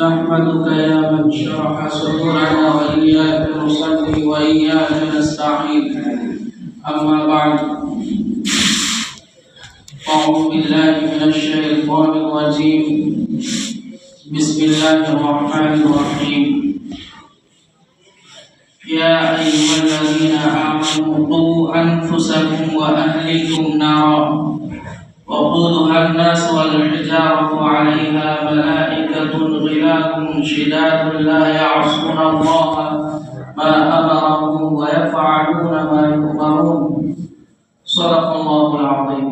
نحمدك يا من شرح صدورنا وإياك نصلي وإياك نستعين. أما بعد، أعوذ بالله من الشيطان الرجيم. بسم الله الرحمن الرحيم. يا أيها الذين آمنوا قوا أنفسكم وأهلكم نارا وقودها الناس والحجارة عليها ملائكة غلاظ شداد لا يعصون الله ما أمرهم ويفعلون ما يؤمرون. صدق الله العظيم.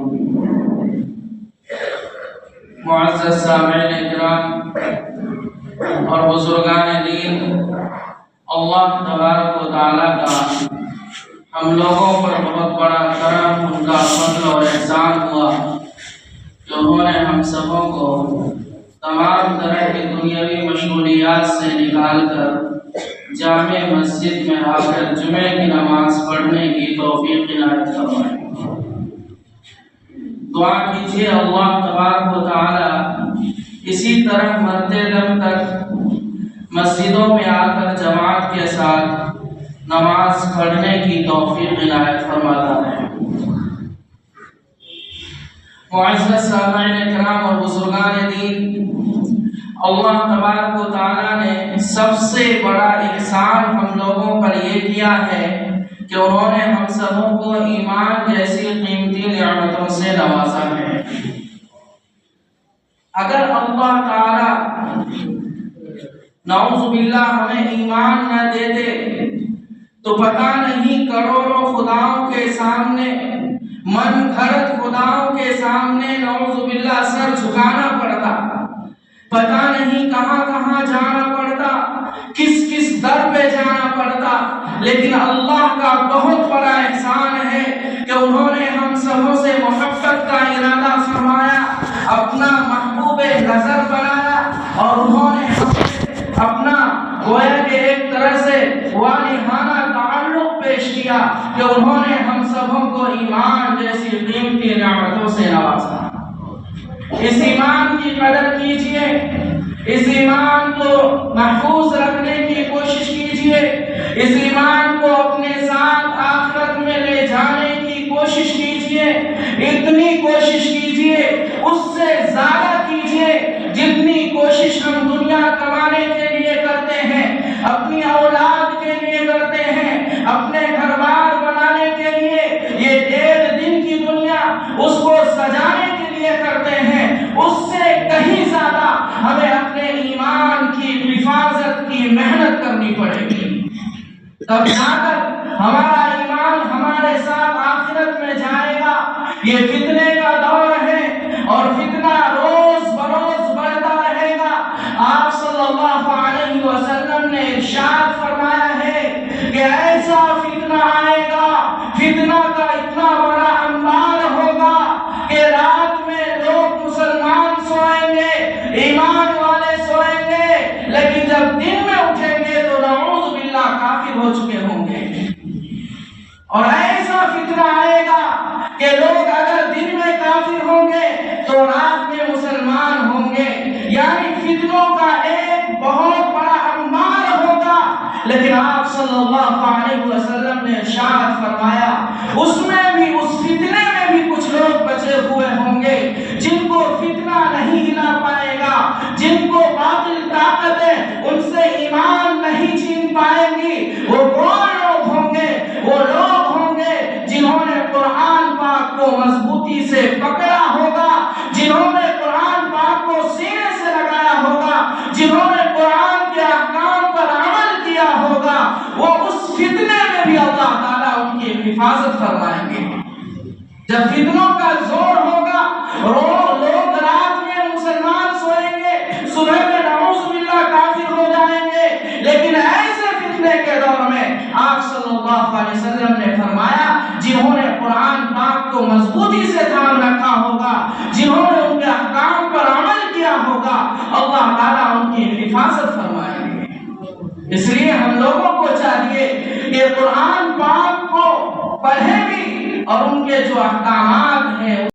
معزز سامعین کرام اور بزرگان دین، اللہ تبارک و تعالیٰ کا ہم لوگوں پر بہت بڑا کرم، ان کا فضل اور احسان ہوا کہ انہوں نے ہم سبوں کو تمام طرح کی دنیاوی مشغولیات سے نکال کر جامع مسجد میں آ کر جمعے کی نماز پڑھنے کی توفیق عنایت فرمائی۔ دعا کیجیے اللہ تبارک و تعالی اسی طرح مرتے دم تک مسجدوں میں آ کر جماعت کے ساتھ نماز پڑھنے کی توفیق عنایت فرماتا ہے۔ معزز سامعین کرام اور بزرگان دین، اللہ تبارک و تعالیٰ نے سب سے بڑا احسان ہم لوگوں پر یہ کیا ہے کہ انہوں نے ہم سبوں کو ایمان جیسی قیمتی نعمتوں سے نوازا ہے۔ اگر اللہ تعالیٰ نعوذ باللہ ہمیں ایمان نہ دیتے تو پتہ نہیں کروڑوں خداؤں کے سامنے، من گھڑت خداؤں کے سامنے نعوذ باللہ سر جھکانا پڑتا، پتہ نہیں کہاں کہاں جانا پڑتا، کس کس در پہ جانا پڑتا۔ لیکن اللہ کا بہت بڑا احسان ہے کہ انہوں نے ہم سبوں سے محبت کا ارادہ فرمایا، اپنا محبوب نظر بنایا، اور انہوں نے ہم سے اپنا گویا کہ ایک طرح سے والہانہ تعلق پیش کیا کہ انہوں نے ہم سبوں کو ایمان جیسی قیمتی نعمتوں سے نوازا۔ اس ایمان کی قدر کیجئے، اس ایمان کو محفوظ رکھنے کی کوشش کیجئے، اس ایمان کو اپنے ساتھ آخرت میں لے جانے کی کوشش کیجئے۔ اتنی کوشش کیجئے، اس سے زیادہ کیجئے جتنی کوشش ہم دنیا کمانے کے لیے کرتے ہیں، اپنی اولاد کے لیے کرتے ہیں، اپنے گھر بار بنانے کے لیے، یہ 1.5 دن کی دنیا اس کو سجانے کے لیے کرتے ہیں۔ اس سے کہیں زیادہ ہمیں اپنے ایمان کی حفاظت کی محنت کرنی پڑے گی، تب جا کر ہمارا ایمان ہمارے ساتھ آخرت میں جائے گا۔ یہ فتنے کا دور ہے اور فتنہ روز بروز بڑھتا رہے گا۔ آپ صلی اللہ علیہ وسلم نے ارشاد فرمایا ہے کہ ایسا فتنہ آئے گا، فتنہ کا اتنا بڑا انبار ہوگا کہ رات میں لوگ مسلمان سوئیں گے، ایمان والے سوئیں گے، لیکن جب دن میں اٹھیں گے تو نعوذ باللہ کافر ہو چکے ہوں گے۔ اور ایسا فتنہ آئے گا کہ لوگ اگر دن میں کافر ہوں گے تو رات میں مسلمان ہوں گے، یعنی فتنوں کا ایک بہت بڑا انبار ہوگا۔ لیکن آپ صلی اللہ علیہ وسلم نے ارشاد فرمایا اس میں بھی، اس فتنے میں بھی کچھ لوگ بچے ہوئے ہوں گے جن کو فتنہ نہیں ہلا پائے گا، جن کو باطل طاقتیں ان سے ایمان نہیں چھین پائیں گی۔ وہ کون لوگ ہوں گے؟ وہ لوگ ہوں گے جنہوں نے قرآن پاک کو مضبوطی سے پکڑا ہوگا، جنہوں نے قرآن پاک کو سینے سے لگایا ہوگا، جنہوں نے قرآن کے احکام پر عمل کیا ہوگا۔ وہ اس فتنے میں بھی اللہ تعالیٰ ان کی حفاظت فرمائیں گے۔ جب فتنوں کا زور ہوگا، لوگ رات میں مسلمان سوئیں گے، صبح میں نعوذ باللہ کافر ہو جائیں گے۔ لیکن ایسے فتنے کے دور میں آپ صلی اللہ علیہ وسلم نے فرمایا جنہوں نے قرآن پاک کو مضبوطی سے تھام رکھا ہوگا، جنہوں نے ان کے احکام پر عمل کیا ہوگا، اللہ تعالیٰ ان کی حفاظت فرمائیں گے۔ اس لیے ہم لوگوں کو چاہیے کہ قرآن پاک کو پڑھیں بھی اور ان کے جو احکامات ہیں